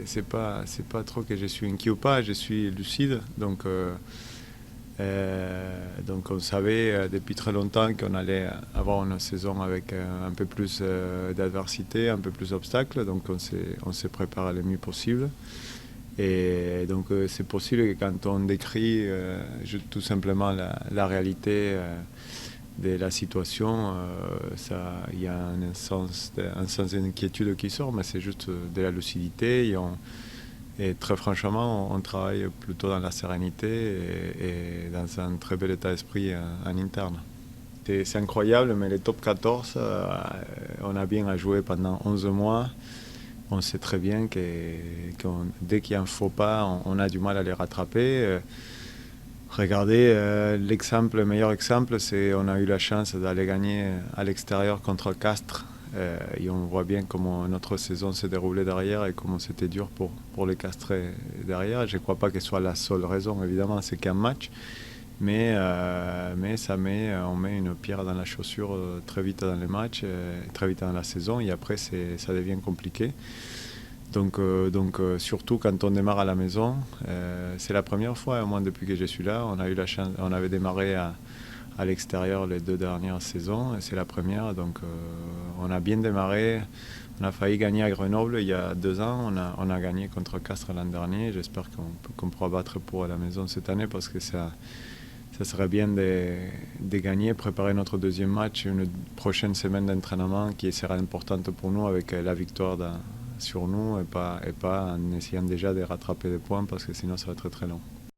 c'est pas trop que je suis inquiet ou pas, je suis lucide. Donc on savait depuis très longtemps qu'on allait avoir une saison avec un peu plus d'adversité, un peu plus d'obstacles. Donc on s'est préparé le mieux possible. Et donc c'est possible que quand on décrit tout simplement la réalité de la situation, il y a un sens d'inquiétude qui sort, mais c'est juste de la lucidité. Et très franchement, on travaille plutôt dans la sérénité et dans un très bel état d'esprit en interne. C'est incroyable, mais les top 14, on a bien à jouer pendant 11 mois. On sait très bien que dès qu'il y a un faux pas, on a du mal à les rattraper. Regardez, le meilleur exemple, c'est qu'on a eu la chance d'aller gagner à l'extérieur contre Castres. Et on voit bien comment notre saison s'est déroulée derrière et comment c'était dur pour les Castrés derrière. Je ne crois pas que ce soit la seule raison, évidemment, c'est qu'un match. Mais on met une pierre dans la chaussure très vite dans les matchs, très vite dans la saison, et après ça devient compliqué. Donc, surtout quand on démarre à la maison, c'est la première fois, au moins depuis que je suis là, on a eu la chance, on avait démarré à l'extérieur les 2 dernières saisons, et c'est la première, donc on a bien démarré. On a failli gagner à Grenoble il y a 2 ans, on a gagné contre Castres l'an dernier. J'espère qu'on pourra battre pour à la maison cette année parce que ça serait bien de gagner, préparer notre deuxième match, une prochaine semaine d'entraînement qui sera importante pour nous avec la victoire sur nous et pas en essayant déjà de rattraper des points parce que sinon ça va être très très long.